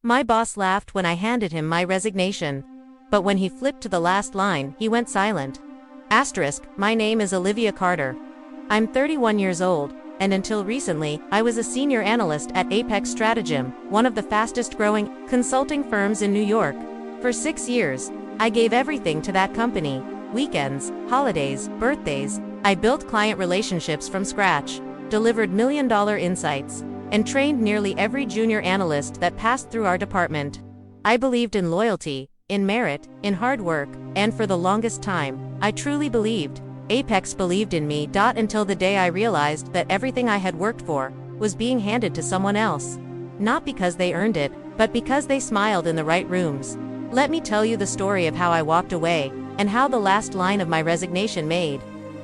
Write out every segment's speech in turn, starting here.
My boss laughed when I handed him my resignation. But when he flipped to the last line, he went silent. My name is Olivia Carter. I'm 31 years old, and until recently, I was a senior analyst at Apex Strategem, one of the fastest growing consulting firms in New York. For 6 years, I gave everything to that company. Weekends, holidays, birthdays. I built client relationships from scratch, delivered million-dollar insights, and trained nearly every junior analyst that passed through our department. I believed in loyalty, in merit, in hard work, and for the longest time, I truly believed. Apex believed in me. Until the day I realized that everything I had worked for was being handed to someone else. Not because they earned it, but because they smiled in the right rooms. Let me tell you the story of how I walked away, and how the last line of my resignation made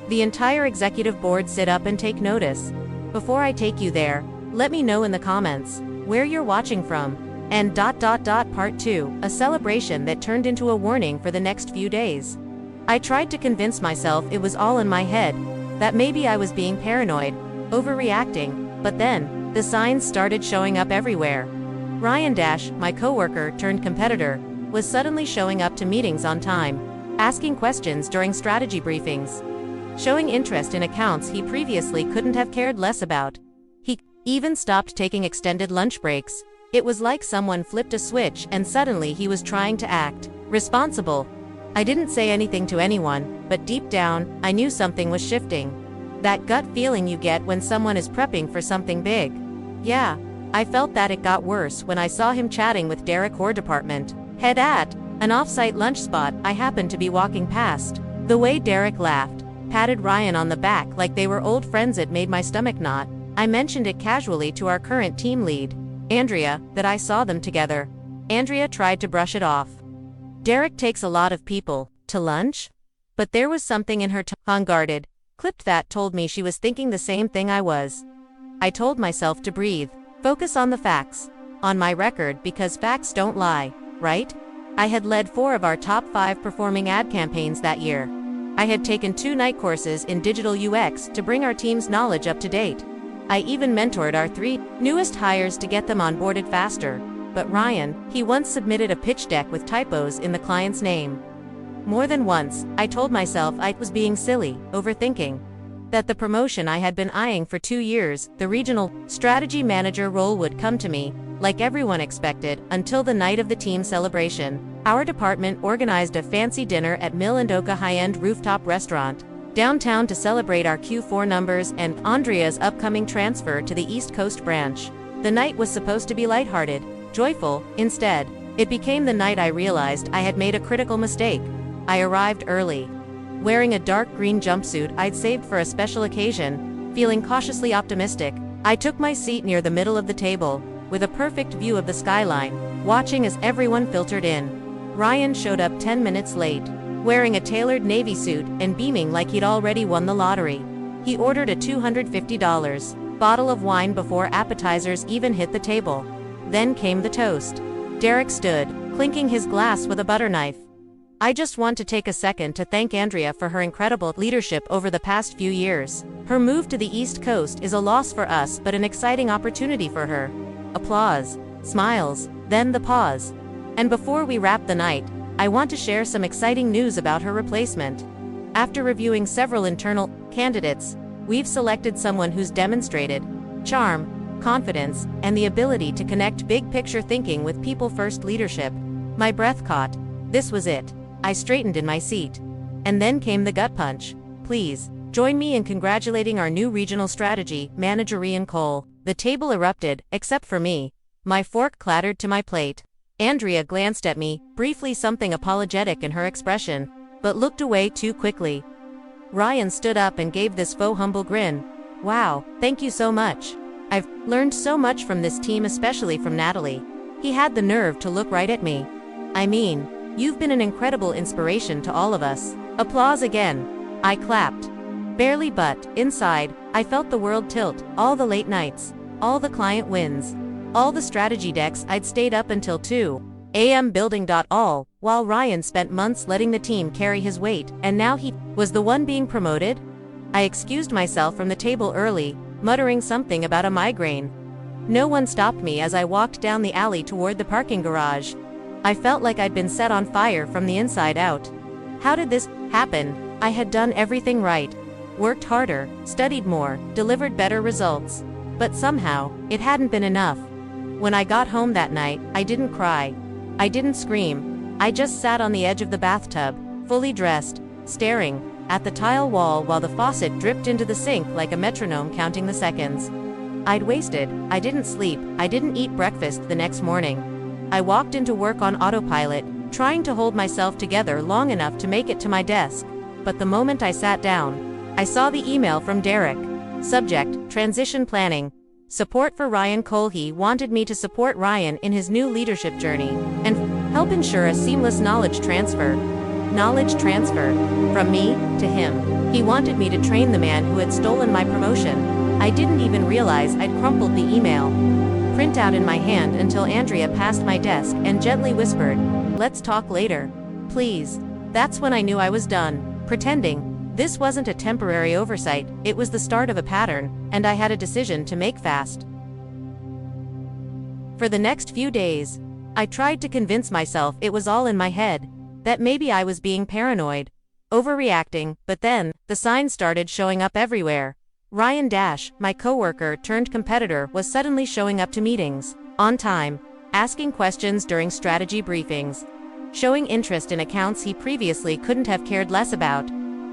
the entire executive board sit up and take notice. Before I take you there, let me know in the comments where you're watching from. And part 2, a celebration that turned into a warning for the next few days. I tried to convince myself it was all in my head, that maybe I was being paranoid, overreacting, but then, the signs started showing up everywhere. Ryan my coworker turned competitor, was suddenly showing up to meetings on time, asking questions during strategy briefings, showing interest in accounts he previously couldn't have cared less about. He even stopped taking extended lunch breaks. It was like someone flipped a switch and suddenly he was trying to act responsible. I didn't say anything to anyone, but deep down, I knew something was shifting. That gut feeling you get when someone is prepping for something big. Yeah, I felt that. It got worse when I saw him chatting with Derek, core department head at an off-site lunch spot I happened to be walking past. The way Derek laughed, patted Ryan on the back like they were old friends, it made my stomach knot. I mentioned it casually to our current team lead, Andrea, that I saw them together. Andrea tried to brush it off. Derek takes a lot of people to lunch? But there was something in her tone, unguarded, clipped, that told me she was thinking the same thing I was. I told myself to breathe, focus on the facts, on my record, because facts don't lie, right? I had led 4 of our top 5 performing ad campaigns that year. I had taken 2 night courses in digital UX to bring our team's knowledge up to date. I even mentored our 3 newest hires to get them onboarded faster. But Ryan, he once submitted a pitch deck with typos in the client's name. More than once, I told myself I was being silly, overthinking. That the promotion I had been eyeing for 2 years, the regional strategy manager role, would come to me, like everyone expected, until the night of the team celebration. Our department organized a fancy dinner at Mill and Oka high-end rooftop restaurant downtown to celebrate our Q4 numbers and Andrea's upcoming transfer to the East Coast branch. The night was supposed to be lighthearted, joyful. Instead, it became the night I realized I had made a critical mistake. I arrived early, wearing a dark green jumpsuit I'd saved for a special occasion, feeling cautiously optimistic. I took my seat near the middle of the table, with a perfect view of the skyline, watching as everyone filtered in. Ryan showed up 10 minutes late, wearing a tailored navy suit and beaming like he'd already won the lottery. He ordered a $250 bottle of wine before appetizers even hit the table. Then came the toast. Derek stood, clinking his glass with a butter knife. I just want to take a second to thank Andrea for her incredible leadership over the past few years. Her move to the East Coast is a loss for us, but an exciting opportunity for her. Applause, smiles, then the pause. And before we wrap the night, I want to share some exciting news about her replacement. After reviewing several internal candidates, we've selected someone who's demonstrated charm, confidence, and the ability to connect big-picture thinking with people-first leadership. My breath caught. This was it. I straightened in my seat. And then came the gut punch. Please, join me in congratulating our new regional strategy manager, Ryan Cole. The table erupted, except for me. My fork clattered to my plate. Andrea glanced at me, briefly something apologetic in her expression, but looked away too quickly. Ryan stood up and gave this faux humble grin. Wow, thank you so much. I've learned so much from this team, especially from Natalie. He had the nerve to look right at me. I mean, you've been an incredible inspiration to all of us. Applause again. I clapped. Barely, but inside, I felt the world tilt. All the late nights, all the client wins, all the strategy decks I'd stayed up until 2 a.m. building. All while Ryan spent months letting the team carry his weight, and now he was the one being promoted. I excused myself from the table early, muttering something about a migraine. No one stopped me as I walked down the alley toward the parking garage. I felt like I'd been set on fire from the inside out. How did this happen? I had done everything right. Worked harder, studied more, delivered better results. But somehow, it hadn't been enough. When I got home that night, I didn't cry. I didn't scream. I just sat on the edge of the bathtub, fully dressed, staring at the tile wall while the faucet dripped into the sink like a metronome counting the seconds. I'd wasted. I didn't sleep. I didn't eat breakfast the next morning. I walked into work on autopilot, trying to hold myself together long enough to make it to my desk. But the moment I sat down, I saw the email from Derek. Subject, transition planning. Support for Ryan Cole. He wanted me to support Ryan in his new leadership journey and help ensure a seamless knowledge transfer. Knowledge transfer. From me to him. He wanted me to train the man who had stolen my promotion. I didn't even realize I'd crumpled the email. Printout in my hand until Andrea passed my desk and gently whispered, "Let's talk later. Please." That's when I knew I was done pretending. This wasn't a temporary oversight, it was the start of a pattern, and I had a decision to make fast. For the next few days, I tried to convince myself it was all in my head, that maybe I was being paranoid, overreacting, but then, the signs started showing up everywhere. Ryan Dash, my coworker turned competitor, was suddenly showing up to meetings, on time, asking questions during strategy briefings, showing interest in accounts he previously couldn't have cared less about.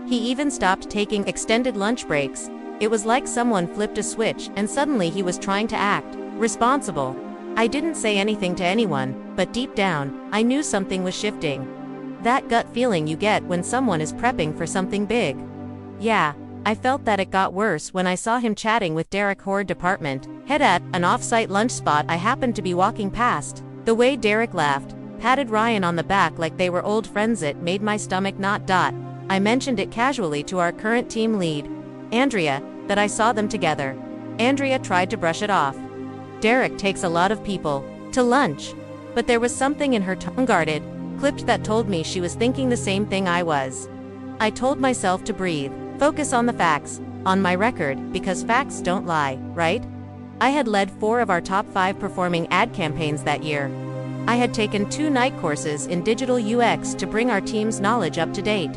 He even stopped taking extended lunch breaks. It was like someone flipped a switch and suddenly he was trying to act responsible. I didn't say anything to anyone, but deep down, I knew something was shifting. That gut feeling you get when someone is prepping for something big. Yeah, I felt that. It got worse when I saw him chatting with Derek Horde department head at an off-site lunch spot I happened to be walking past. The way Derek laughed, patted Ryan on the back like they were old friends, it made my stomach knot. I mentioned it casually to our current team lead, Andrea, that I saw them together. Andrea tried to brush it off. Derek takes a lot of people to lunch. But there was something in her tone, guarded, clipped, that told me she was thinking the same thing I was. I told myself to breathe, focus on the facts, on my record, because facts don't lie, right? I had led 4 of our top 5 performing ad campaigns that year. I had taken 2 night courses in digital UX to bring our team's knowledge up to date.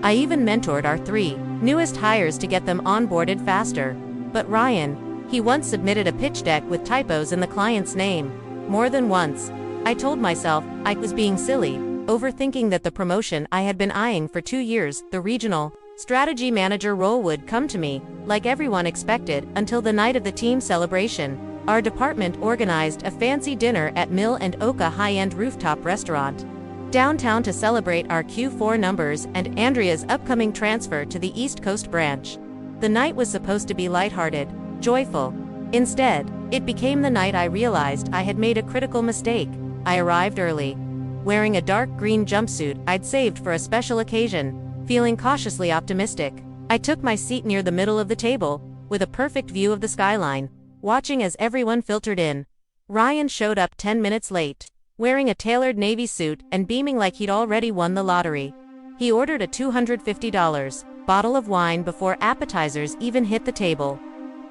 I even mentored our 3 newest hires to get them onboarded faster. But Ryan, he once submitted a pitch deck with typos in the client's name. More than once, I told myself I was being silly, overthinking that the promotion I had been eyeing for 2 years, the regional strategy manager role, would come to me, like everyone expected, until the night of the team celebration. Our department organized a fancy dinner at Mill and Oka high-end rooftop restaurant downtown to celebrate our Q4 numbers and Andrea's upcoming transfer to the East Coast branch. The night was supposed to be lighthearted, joyful. Instead, it became the night I realized I had made a critical mistake. I arrived early, wearing a dark green jumpsuit I'd saved for a special occasion, feeling cautiously optimistic. I took my seat near the middle of the table, with a perfect view of the skyline, watching as everyone filtered in. Ryan showed up 10 minutes late, wearing a tailored navy suit and beaming like he'd already won the lottery. He ordered a $250 bottle of wine before appetizers even hit the table.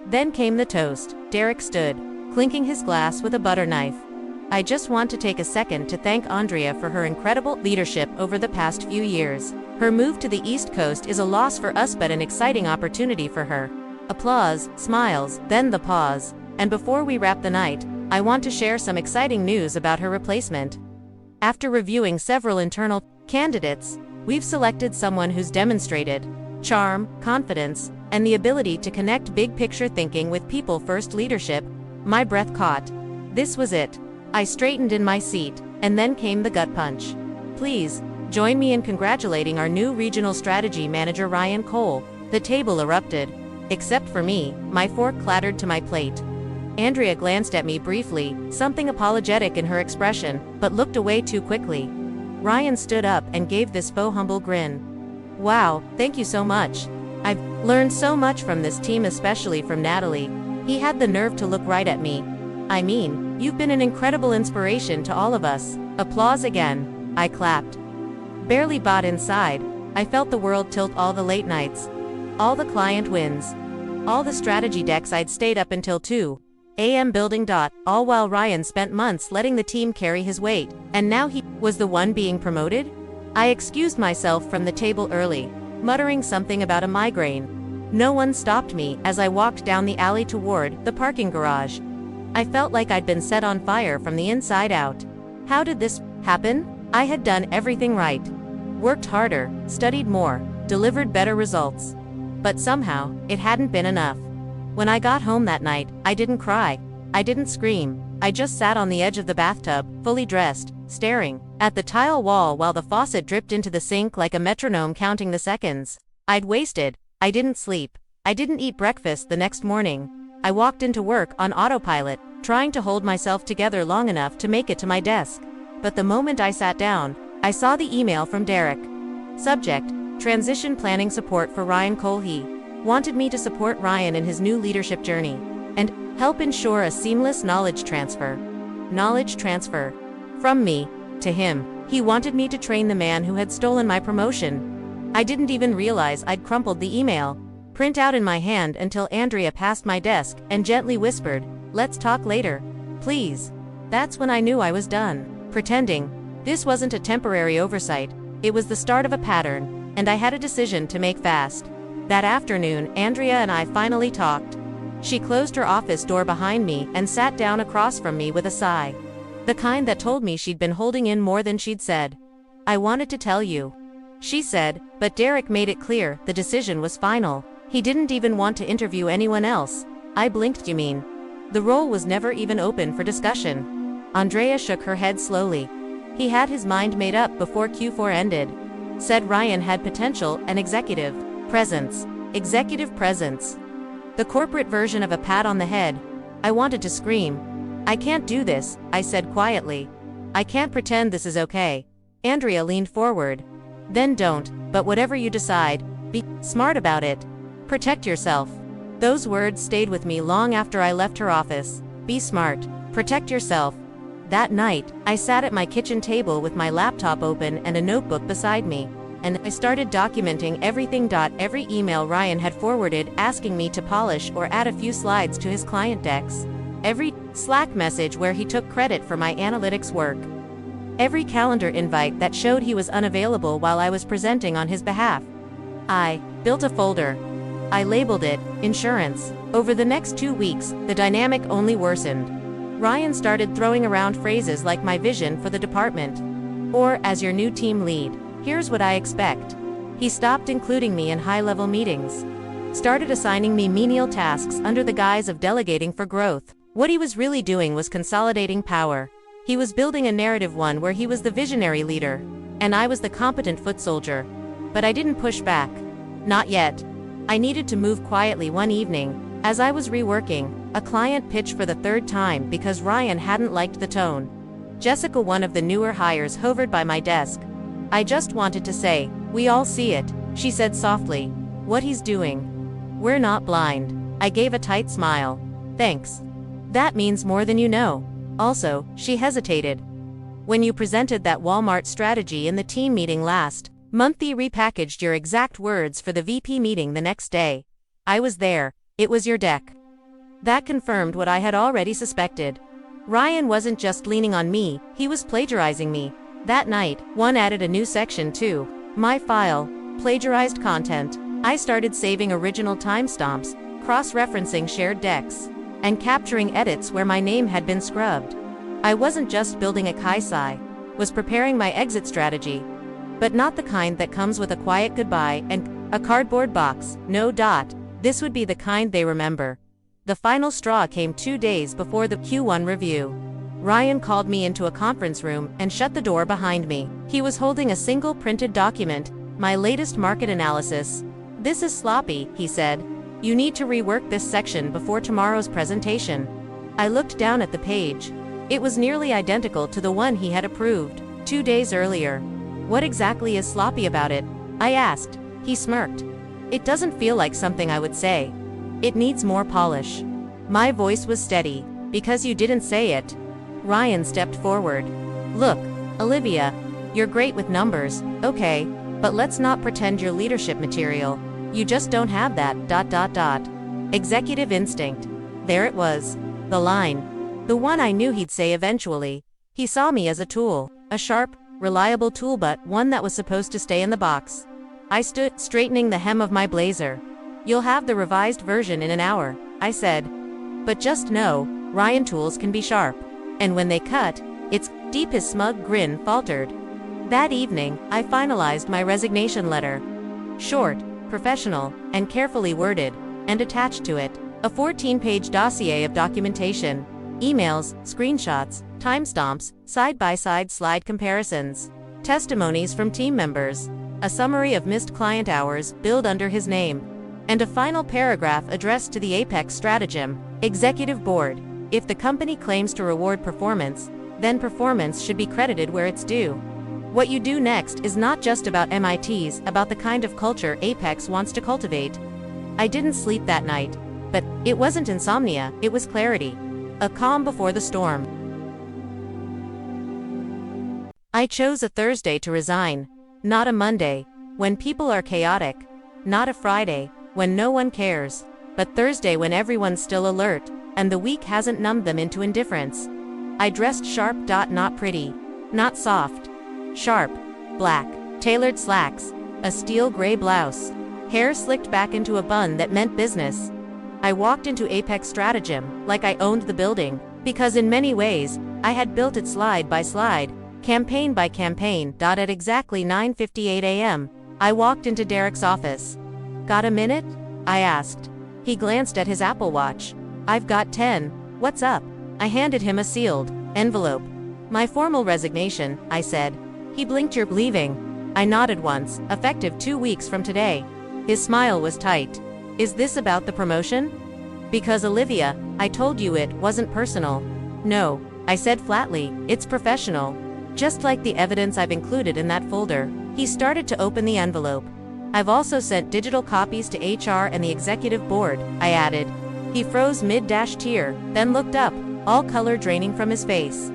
Then came the toast. Derek stood, clinking his glass with a butter knife. I just want to take a second to thank Andrea for her incredible leadership over the past few years. Her move to the East Coast is a loss for us but an exciting opportunity for her. Applause, smiles, then the pause. And before we wrap the night, I want to share some exciting news about her replacement. After reviewing several internal candidates, we've selected someone who's demonstrated charm, confidence, and the ability to connect big picture thinking with people-first leadership. My breath caught. This was it. I straightened in my seat, and then came the gut punch. Please, join me in congratulating our new regional strategy manager Ryan Cole. The table erupted. Except for me, my fork clattered to my plate. Andrea glanced at me briefly, something apologetic in her expression, but looked away too quickly. Ryan stood up and gave this faux humble grin. Wow, thank you so much. I've learned so much from this team, especially from Natalie. He had the nerve to look right at me. I mean, you've been an incredible inspiration to all of us. Applause again. I clapped. Barely bought inside. I felt the world tilt. All the late nights. All the client wins. All the strategy decks I'd stayed up until 2 AM building. All while Ryan spent months letting the team carry his weight, and now he was the one being promoted? I excused myself from the table early, muttering something about a migraine. No one stopped me as I walked down the alley toward the parking garage. I felt like I'd been set on fire from the inside out. How did this happen? I had done everything right. Worked harder, studied more, delivered better results. But somehow, it hadn't been enough. When I got home that night, I didn't cry. I didn't scream. I just sat on the edge of the bathtub, fully dressed, staring at the tile wall while the faucet dripped into the sink like a metronome counting the seconds I'd wasted. I didn't sleep. I didn't eat breakfast the next morning. I walked into work on autopilot, trying to hold myself together long enough to make it to my desk. But the moment I sat down, I saw the email from Derek. Subject: Transition Planning Support for Ryan Cole. He wanted me to support Ryan in his new leadership journey and help ensure a seamless knowledge transfer. Knowledge transfer. From me to him. He wanted me to train the man who had stolen my promotion. I didn't even realize I'd crumpled the email, print out in my hand until Andrea passed my desk and gently whispered, "Let's talk later, please." That's when I knew I was done pretending. This wasn't a temporary oversight, it was the start of a pattern, and I had a decision to make fast. That afternoon, Andrea and I finally talked. She closed her office door behind me and sat down across from me with a sigh. The kind that told me she'd been holding in more than she'd said. "I wanted to tell you," she said, but Derek made it clear the decision was final. He didn't even want to interview anyone else. I blinked. "You mean?" The role was never even open for discussion. Andrea shook her head slowly. He had his mind made up before Q4 ended. Said Ryan had potential and executive presence. Executive presence. The corporate version of a pat on the head. I wanted to scream. "I can't do this," I said quietly. "I can't pretend this is okay." Andrea leaned forward. "Then don't, but whatever you decide, be smart about it. Protect yourself." Those words stayed with me long after I left her office. Be smart. Protect yourself. That night, I sat at my kitchen table with my laptop open and a notebook beside me, and I started documenting everything. Every email Ryan had forwarded asking me to polish or add a few slides to his client decks. Every Slack message where he took credit for my analytics work. Every calendar invite that showed he was unavailable while I was presenting on his behalf. I built a folder. I labeled it Insurance. Over the next 2 weeks, the dynamic only worsened. Ryan started throwing around phrases like "my vision for the department," or "as your new team lead, here's what I expect." He stopped including me in high-level meetings. Started assigning me menial tasks under the guise of delegating for growth. What he was really doing was consolidating power. He was building a narrative, one where he was the visionary leader, and I was the competent foot soldier. But I didn't push back. Not yet. I needed to move quietly. One evening, as I was reworking a client pitch for the third time because Ryan hadn't liked the tone, Jessica, one of the newer hires, hovered by my desk. "I just wanted to say, we all see it," she said softly. "What he's doing. We're not blind." I gave a tight smile. "Thanks. That means more than you know." Also, she hesitated. "When you presented that Walmart strategy in the team meeting last month, you repackaged your exact words for the VP meeting the next day. I was there. It was your deck." That confirmed what I had already suspected. Ryan wasn't just leaning on me, he was plagiarizing me. That night, one added a new section to my file, plagiarized content. I started saving original timestamps, cross-referencing shared decks, and capturing edits where my name had been scrubbed. I wasn't just building a kaisai, was preparing my exit strategy. But not the kind that comes with a quiet goodbye and a cardboard box. No. This would be the kind they remember. The final straw came 2 days before the Q1 review. Ryan called me into a conference room and shut the door behind me. He was holding a single printed document, my latest market analysis. "This is sloppy," he said. "You need to rework this section before tomorrow's presentation." I looked down at the page. It was nearly identical to the one he had approved 2 days earlier. "What exactly is sloppy about it?" I asked. He smirked. "It doesn't feel like something I would say. It needs more polish." My voice was steady. "Because you didn't say it." Ryan stepped forward. "Look, Olivia, you're great with numbers, okay, but let's not pretend you're leadership material. You just don't have that. Executive instinct." There it was. The line. The one I knew he'd say eventually. He saw me as a tool. A sharp, reliable tool, but one that was supposed to stay in the box. I stood, straightening the hem of my blazer. "You'll have the revised version in an hour," I said. "But just know, Ryan tools can be sharp. And when they cut, it's deep." His smug grin faltered. That evening, I finalized my resignation letter. Short, professional, and carefully worded, and attached to it, a 14-page dossier of documentation, emails, screenshots, timestamps, side-by-side slide comparisons, testimonies from team members, a summary of missed client hours billed under his name, and a final paragraph addressed to the Apex Stratagem Executive Board. If the company claims to reward performance, then performance should be credited where it's due. What you do next is not just about MITs, about the kind of culture Apex wants to cultivate. I didn't sleep that night, but it wasn't insomnia, it was clarity. A calm before the storm. I chose a Thursday to resign, not a Monday, when people are chaotic, not a Friday, when no one cares, but Thursday when everyone's still alert, and the week hasn't numbed them into indifference. I dressed sharp. Not pretty, not soft. Sharp, black, tailored slacks, a steel gray blouse, hair slicked back into a bun that meant business. I walked into Apex Stratagem like I owned the building, because in many ways, I had built it slide by slide, campaign by campaign. At exactly 9:58 a.m., I walked into Derek's office. "Got a minute?" I asked. He glanced at his Apple Watch. "I've got 10. What's up?" I handed him a sealed envelope. "My formal resignation," I said. He blinked. "You're leaving?" I nodded once. "Effective 2 weeks from today." His smile was tight. "Is this about the promotion?" "Because Olivia, I told you it wasn't personal." "No," I said flatly, "it's professional. Just like the evidence I've included in that folder." He started to open the envelope. "I've also sent digital copies to HR and the executive board," I added. He froze mid-tier, then looked up, all color draining from his face.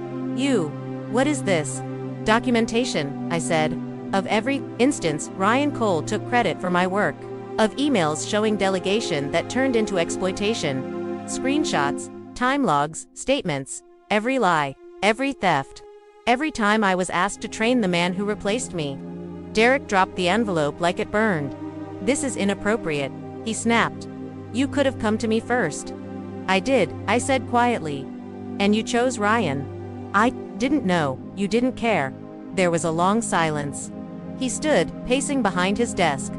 What is this?" "Documentation," I said. "Of every instance Ryan Cole took credit for my work. Of emails showing delegation that turned into exploitation. Screenshots, time logs, statements. Every lie, every theft. Every time I was asked to train the man who replaced me." Derek dropped the envelope like it burned. "This is inappropriate," he snapped. "You could have come to me first." "I did," I said quietly. "And you chose Ryan." "I didn't know, you didn't care." There was a long silence. He stood, pacing behind his desk.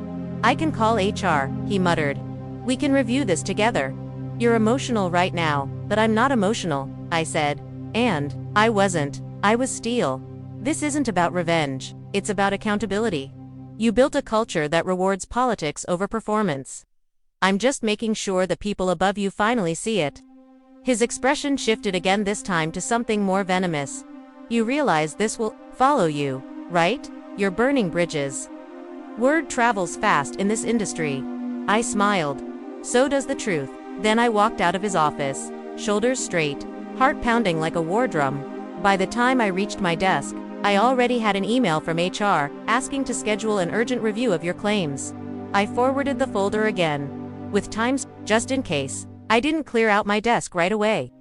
"I can call HR," he muttered. "We can review this together." "You're emotional right now, but I'm not emotional," I said. And I wasn't. I was steel. "This isn't about revenge, it's about accountability. You built a culture that rewards politics over performance. I'm just making sure the people above you finally see it." His expression shifted again, this time to something more venomous. "You realize this will follow you, right? You're burning bridges. Word travels fast in this industry." I smiled. "So does the truth." Then I walked out of his office, shoulders straight, heart pounding like a war drum. By the time I reached my desk, I already had an email from HR asking to schedule an urgent review of your claims. I forwarded the folder again, with times, just in case. I didn't clear out my desk right away.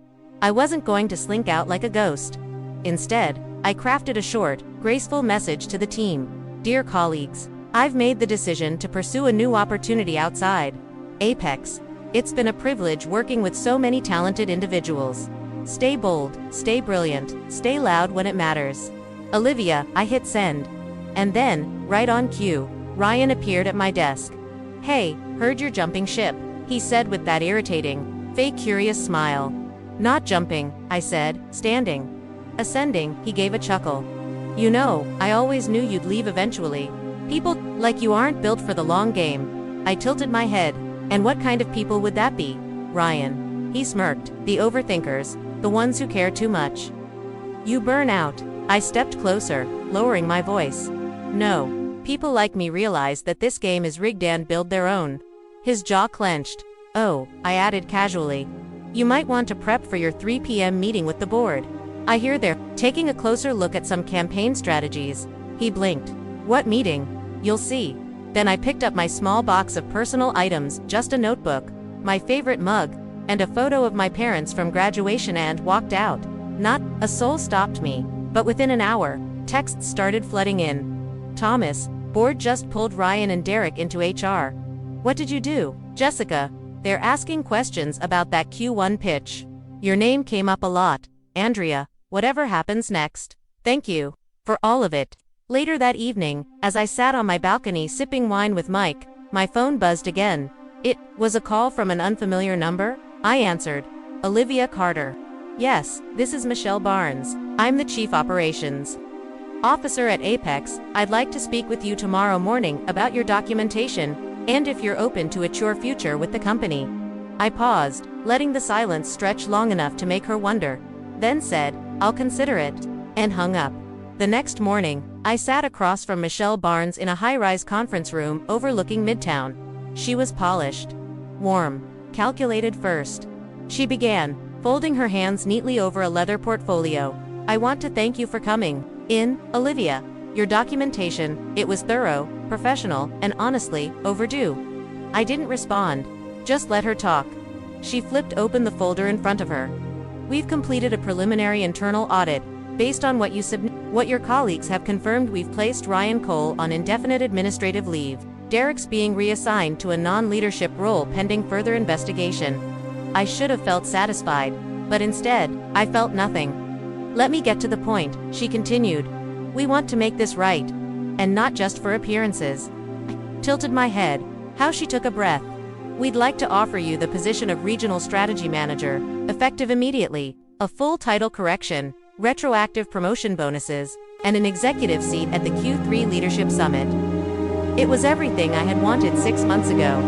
I wasn't going to slink out like a ghost. Instead, I crafted a short, graceful message to the team. "Dear colleagues, I've made the decision to pursue a new opportunity outside Apex. It's been a privilege working with so many talented individuals. Stay bold, stay brilliant, stay loud when it matters. Olivia." I hit send. And then, right on cue, Ryan appeared at my desk. "Hey, heard you're jumping ship," he said with that irritating, fake curious smile. "Not jumping," I said, standing. "Ascending," he gave a chuckle. "You know, I always knew you'd leave eventually. People like you aren't built for the long game." I tilted my head. "And what kind of people would that be, Ryan?" He smirked. "The overthinkers, the ones who care too much. You burn out." I stepped closer, lowering my voice. "No. People like me realize that this game is rigged and build their own." His jaw clenched. "Oh," I added casually. "You might want to prep for your 3 p.m. meeting with the board. I hear they're taking a closer look at some campaign strategies." He blinked. "What meeting?" "You'll see." Then I picked up my small box of personal items, just a notebook, my favorite mug, and a photo of my parents from graduation and walked out. Not a soul stopped me, but within an hour, texts started flooding in. Thomas, board just pulled Ryan and Derek into HR. What did you do, Jessica? They're asking questions about that Q1 pitch. Your name came up a lot, Andrea. Whatever happens next, thank you for all of it. Later that evening, as I sat on my balcony sipping wine with Mike, my phone buzzed again. It was a call from an unfamiliar number. I answered. Olivia Carter. Yes, this is Michelle Barnes. I'm the Chief Operations Officer at Apex. I'd like to speak with you tomorrow morning about your documentation, and if you're open to a your future with the company. I paused, letting the silence stretch long enough to make her wonder, then said, I'll consider it, and hung up. The next morning, I sat across from Michelle Barnes in a high-rise conference room overlooking Midtown. She was polished, warm, calculated first. She began, folding her hands neatly over a leather portfolio. I want to thank you for coming in, Olivia. Your documentation, it was thorough, professional, and honestly, overdue. I didn't respond, just let her talk. She flipped open the folder in front of her. We've completed a preliminary internal audit. Based on what your colleagues have confirmed, we've placed Ryan Cole on indefinite administrative leave. Derek's being reassigned to a non-leadership role pending further investigation. I should have felt satisfied, but instead, I felt nothing. Let me get to the point, she continued. We want to make this right, and not just for appearances. I tilted my head. How she took a breath. We'd like to offer you the position of Regional Strategy Manager, effective immediately, a full title correction, retroactive promotion bonuses, and an executive seat at the Q3 Leadership Summit. It was everything I had wanted 6 months ago.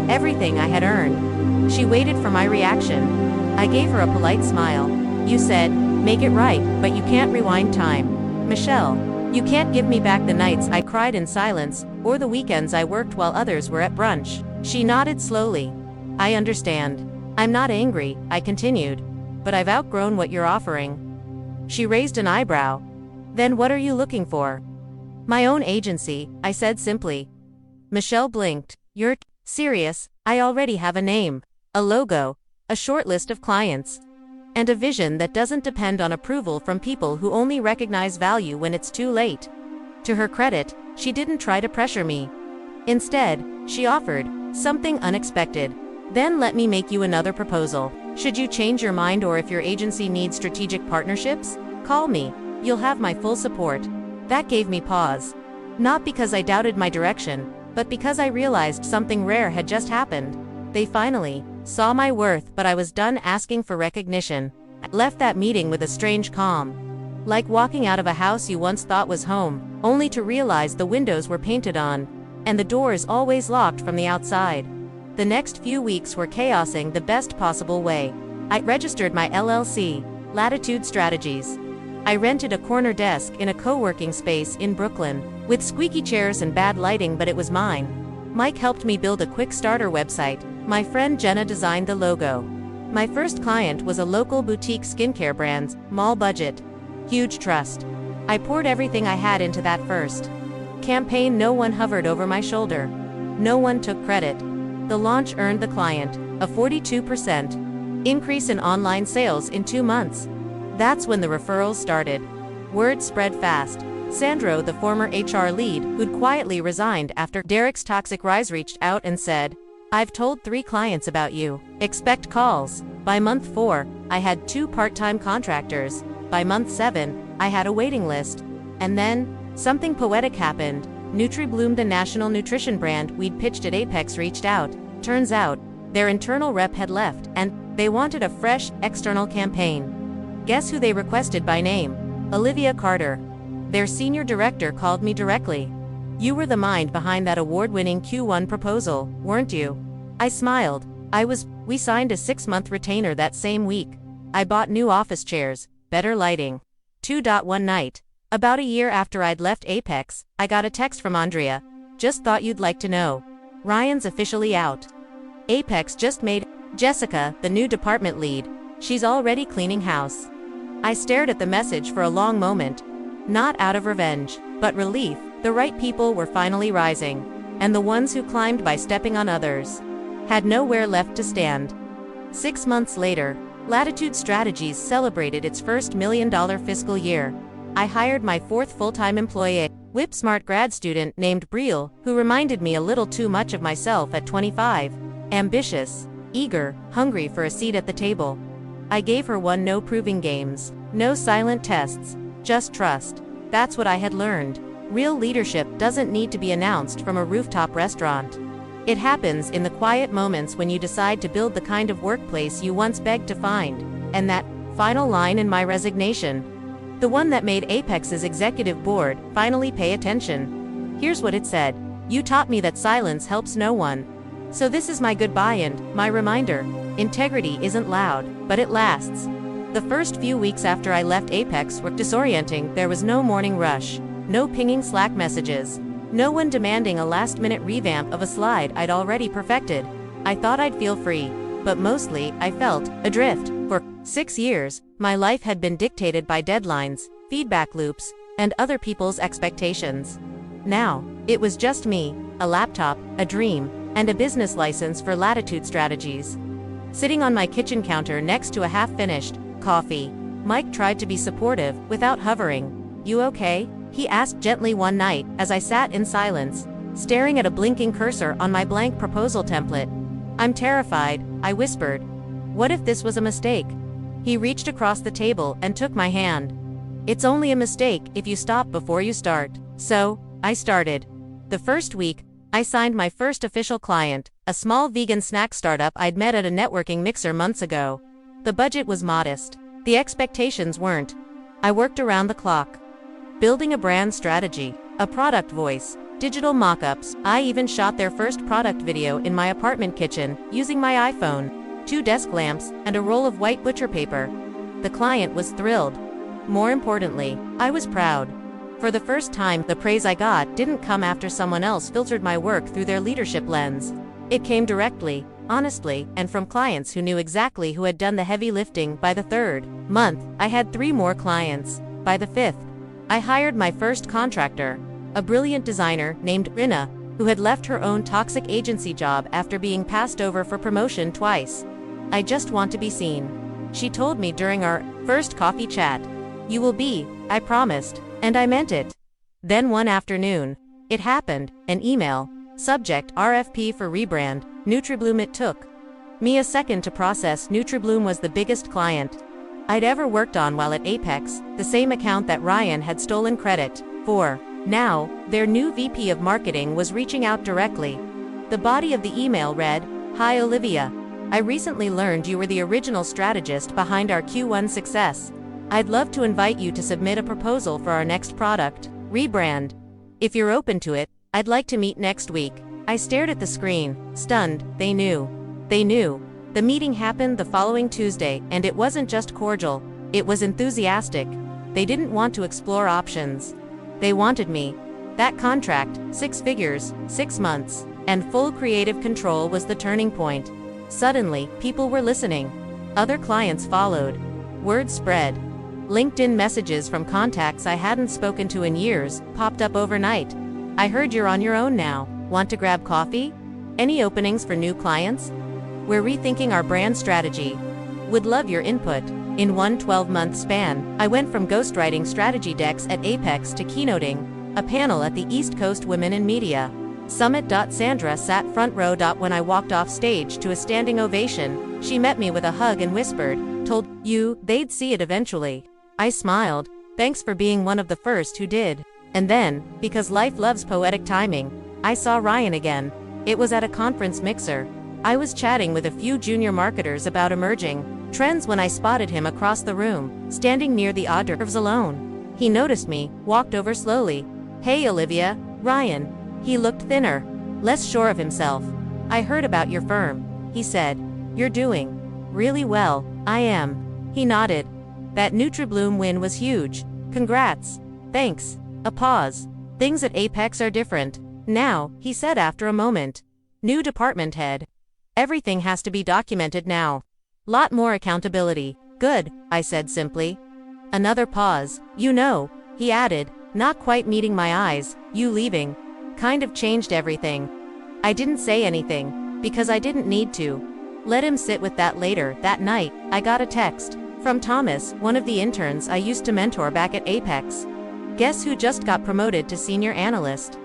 Everything I had earned. She waited for my reaction. I gave her a polite smile. You said, make it right, but you can't rewind time. Michelle, you can't give me back the nights I cried in silence, or the weekends I worked while others were at brunch. She nodded slowly. I understand. I'm not angry, I continued. But I've outgrown what you're offering. She raised an eyebrow. Then what are you looking for? My own agency, I said simply. Michelle blinked. You're serious? I already have a name, a logo, a short list of clients, and a vision that doesn't depend on approval from people who only recognize value when it's too late. To her credit, she didn't try to pressure me. Instead, she offered something unexpected. Then let me make you another proposal. Should you change your mind or if your agency needs strategic partnerships, call me. You'll have my full support. That gave me pause. Not because I doubted my direction, but because I realized something rare had just happened. They finally saw my worth, but I was done asking for recognition. I left that meeting with a strange calm. Like walking out of a house you once thought was home, only to realize the windows were painted on, and the doors always locked from the outside. The next few weeks were chaosing the best possible way. I registered my LLC, Latitude Strategies. I rented a corner desk in a co-working space in Brooklyn, with squeaky chairs and bad lighting, but it was mine. Mike helped me build a quick starter website. My friend Jenna designed the logo. My first client was a local boutique skincare brand, mall budget. Huge trust. I poured everything I had into that first campaign. No one hovered over my shoulder. No one took credit. The launch earned the client a 42% increase in online sales in 2 months. That's when the referrals started. Word spread fast. Sandro, the former HR lead, who'd quietly resigned after Derek's toxic rise, reached out and said, I've told 3 clients about you. Expect calls. By month 4, I had 2 part-time contractors. By month 7, I had a waiting list. And then, something poetic happened. NutriBloom, the national nutrition brand we'd pitched at Apex, reached out. Turns out, their internal rep had left, and they wanted a fresh, external campaign. Guess who they requested by name? Olivia Carter. Their senior director called me directly. You were the mind behind that award-winning Q1 proposal, weren't you? I smiled. We signed a 6-month retainer that same week. I bought new office chairs, better lighting. 2.1 night. About a year after I'd left Apex, I got a text from Andrea. Just thought you'd like to know. Ryan's officially out. Apex just made Jessica the new department lead. She's already cleaning house. I stared at the message for a long moment. Not out of revenge, but relief. The right people were finally rising, and the ones who climbed by stepping on others had nowhere left to stand. 6 months later, Latitude Strategies celebrated its first $1 million fiscal year. I hired my fourth full-time employee, a whip-smart grad student named Brielle, who reminded me a little too much of myself at 25. Ambitious, eager, hungry for a seat at the table. I gave her one no proving games, no silent tests, just trust. That's what I had learned. Real leadership doesn't need to be announced from a rooftop restaurant. It happens in the quiet moments when you decide to build the kind of workplace you once begged to find. And that final line in my resignation, the one that made Apex's executive board finally pay attention. Here's what it said. You taught me that silence helps no one. So this is my goodbye and my reminder. Integrity isn't loud, but it lasts. The first few weeks after I left Apex were disorienting. There was no morning rush, no pinging Slack messages, no one demanding a last-minute revamp of a slide I'd already perfected. I thought I'd feel free, but mostly, I felt adrift. For 6 years, my life had been dictated by deadlines, feedback loops, and other people's expectations. Now, it was just me, a laptop, a dream, and a business license for Latitude Strategies. Sitting on my kitchen counter next to a half-finished coffee, Mike tried to be supportive without hovering. You okay? He asked gently one night as I sat in silence, staring at a blinking cursor on my blank proposal template. I'm terrified, I whispered. What if this was a mistake? He reached across the table and took my hand. It's only a mistake if you stop before you start. So, I started. The first week, I signed my first official client, a small vegan snack startup I'd met at a networking mixer months ago. The budget was modest. The expectations weren't. I worked around the clock, building a brand strategy, a product voice, digital mock-ups. I even shot their first product video in my apartment kitchen, using my iPhone, 2 desk lamps, and a roll of white butcher paper. The client was thrilled. More importantly, I was proud. For the first time, the praise I got didn't come after someone else filtered my work through their leadership lens. It came directly, honestly, and from clients who knew exactly who had done the heavy lifting. By the 3rd month, I had 3 more clients. By the 5th, I hired my first contractor, a brilliant designer named Rina, who had left her own toxic agency job after being passed over for promotion twice. I just want to be seen, she told me during our first coffee chat. You will be, I promised, and I meant it. Then one afternoon, it happened, an email, subject RFP for rebrand, NutriBloom. It took me a second to process. NutriBloom was the biggest client I'd ever worked on while at Apex, the same account that Ryan had stolen credit for. Now, their new VP of marketing was reaching out directly. The body of the email read, Hi Olivia. I recently learned you were the original strategist behind our Q1 success. I'd love to invite you to submit a proposal for our next product, rebrand. If you're open to it, I'd like to meet next week. I stared at the screen, stunned. They knew. They knew. The meeting happened the following Tuesday, and it wasn't just cordial, it was enthusiastic. They didn't want to explore options. They wanted me. That contract, 6 figures, 6 months, and full creative control was the turning point. Suddenly, people were listening. Other clients followed. Word spread. LinkedIn messages from contacts I hadn't spoken to in years popped up overnight. I heard you're on your own now. Want to grab coffee? Any openings for new clients? We're rethinking our brand strategy. Would love your input. In one 12-month span, I went from ghostwriting strategy decks at Apex to keynoting a panel at the East Coast Women in Media Summit. Sandra sat front row. When I walked off stage to a standing ovation, she met me with a hug and whispered, told you they'd see it eventually. I smiled. Thanks for being one of the first who did. And then, because life loves poetic timing, I saw Ryan again. It was at a conference mixer. I was chatting with a few junior marketers about emerging trends when I spotted him across the room, standing near the hors d'oeuvres alone. He noticed me, walked over slowly. Hey Olivia, Ryan. He looked thinner, less sure of himself. I heard about your firm, he said. You're doing really well. I am. He nodded. That NutriBloom win was huge. Congrats. Thanks. A pause. Things at Apex are different now, he said after a moment. New department head. Everything has to be documented now. Lot more accountability. Good, I said simply. Another pause. You know, he added, not quite meeting my eyes, you leaving kind of changed everything. I didn't say anything, because I didn't need to. Let him sit with that later. That night, I got a text from Thomas, one of the interns I used to mentor back at Apex. Guess who just got promoted to senior analyst?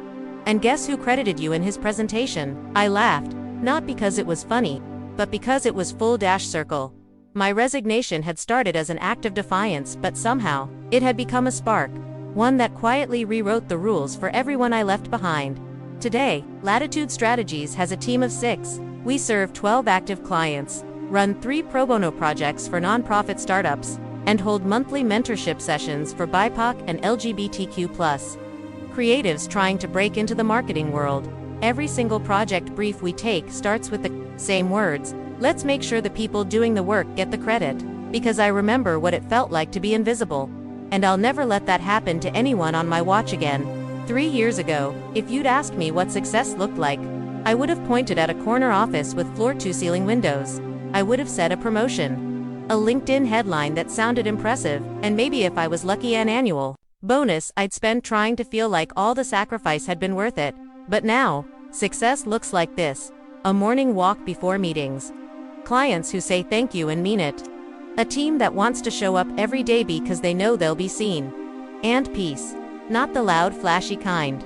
And guess who credited you in his presentation? I laughed, not because it was funny, but because it was full dash circle. My resignation had started as an act of defiance, but somehow, it had become a spark, one that quietly rewrote the rules for everyone I left behind. Today, Latitude Strategies has a team of 6. We serve 12 active clients, run 3 pro bono projects for nonprofit startups, and hold monthly mentorship sessions for BIPOC and LGBTQ+. Creatives trying to break into the marketing world. Every single project brief we take starts with the same words: let's make sure the people doing the work get the credit. Because I remember what it felt like to be invisible. And I'll never let that happen to anyone on my watch again. 3 years ago, if you'd asked me what success looked like, I would have pointed at a corner office with floor-to-ceiling windows. I would have said a promotion, a LinkedIn headline that sounded impressive, and maybe if I was lucky an annual bonus I'd spend trying to feel like all the sacrifice had been worth it. But now, success looks like this: a morning walk before meetings, clients who say thank you and mean it, a team that wants to show up every day because they know they'll be seen, and peace. Not the loud, flashy kind.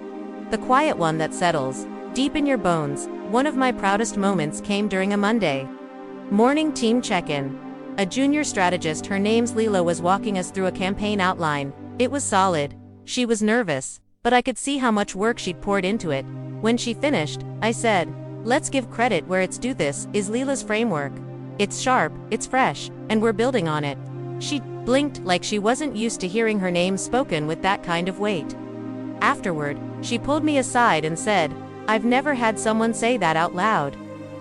The quiet one that settles deep in your bones. One of my proudest moments came during a Monday morning team check-in. A junior strategist, her name's Leela, was walking us through a campaign outline. It was solid. She was nervous, but I could see how much work she'd poured into it. When she finished, I said, "Let's give credit where it's due. This is Leela's framework. It's sharp, it's fresh, and we're building on it." She blinked like she wasn't used to hearing her name spoken with that kind of weight. Afterward, she pulled me aside and said, "I've never had someone say that out loud.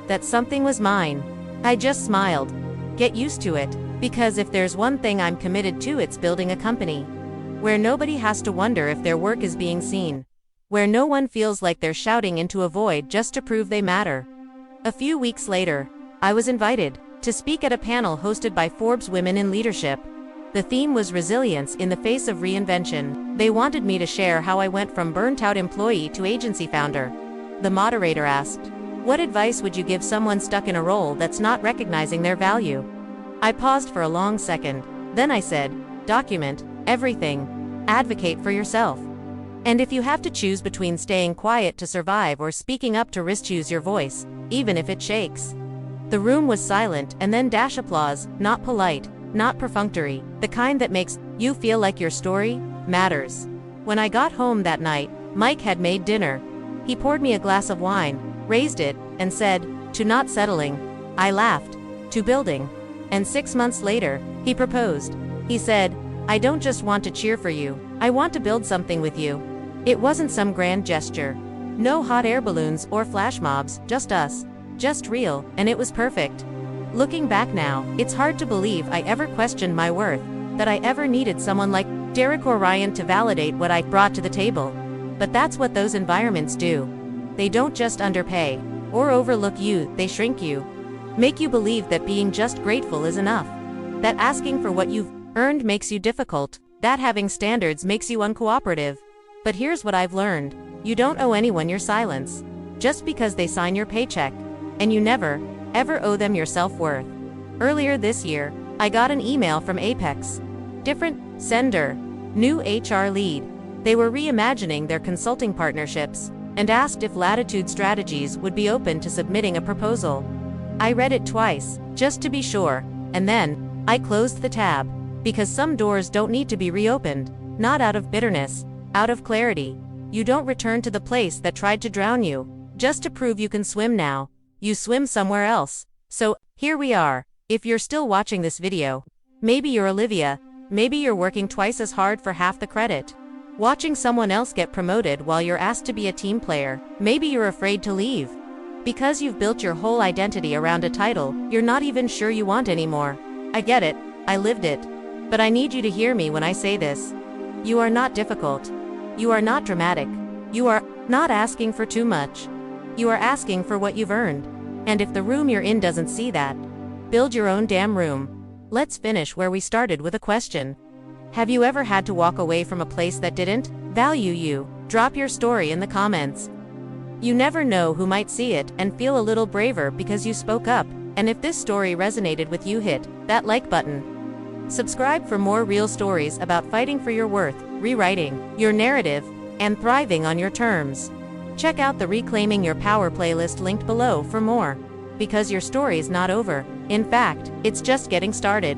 That something was mine." I just smiled. Get used to it, because if there's one thing I'm committed to, it's building a company where nobody has to wonder if their work is being seen, where no one feels like they're shouting into a void just to prove they matter. A few weeks later, I was invited to speak at a panel hosted by Forbes Women in Leadership. The theme was resilience in the face of reinvention. They wanted me to share how I went from burnt-out employee to agency founder. The moderator asked, "What advice would you give someone stuck in a role that's not recognizing their value?" I paused for a long second. Then I said, "Document everything. Advocate for yourself. And if you have to choose between staying quiet to survive or speaking up to risk, choose your voice, even if it shakes." The room was silent, and then dash applause, not polite, not perfunctory, the kind that makes you feel like your story matters. When I got home that night, Mike had made dinner. He poured me a glass of wine, raised it, and said, "To not settling." I laughed. "To building." And 6 months later, he proposed. He said, "I don't just want to cheer for you, I want to build something with you." It wasn't some grand gesture. No hot air balloons or flash mobs, just us. Just real, and it was perfect. Looking back now, it's hard to believe I ever questioned my worth, that I ever needed someone like Derek or Ryan to validate what I brought to the table. But that's what those environments do. They don't just underpay or overlook you, they shrink you. Make you believe that being just grateful is enough. That asking for what you've earned makes you difficult. That having standards makes you uncooperative. But here's what I've learned. You don't owe anyone your silence, just because they sign your paycheck. And you never, ever owe them your self-worth. Earlier this year, I got an email from Apex. Different sender, new HR lead. They were reimagining their consulting partnerships and asked if Latitude Strategies would be open to submitting a proposal. I read it twice, just to be sure, and then I closed the tab. Because some doors don't need to be reopened, not out of bitterness, out of clarity. You don't return to the place that tried to drown you, just to prove you can swim now. You swim somewhere else. So, here we are. If you're still watching this video, maybe you're Olivia, maybe you're working twice as hard for half the credit. Watching someone else get promoted while you're asked to be a team player, maybe you're afraid to leave. Because you've built your whole identity around a title you're not even sure you want anymore. I get it, I lived it. But I need you to hear me when I say this. You are not difficult. You are not dramatic. You are not asking for too much. You are asking for what you've earned. And if the room you're in doesn't see that, build your own damn room. Let's finish where we started with a question. Have you ever had to walk away from a place that didn't value you? Drop your story in the comments. You never know who might see it and feel a little braver because you spoke up, And if this story resonated with you, hit that like button. Subscribe for more real stories about fighting for your worth, rewriting your narrative, and thriving on your terms. Check out the Reclaiming Your Power playlist linked below for more. Because your story's not over. In fact, it's just getting started.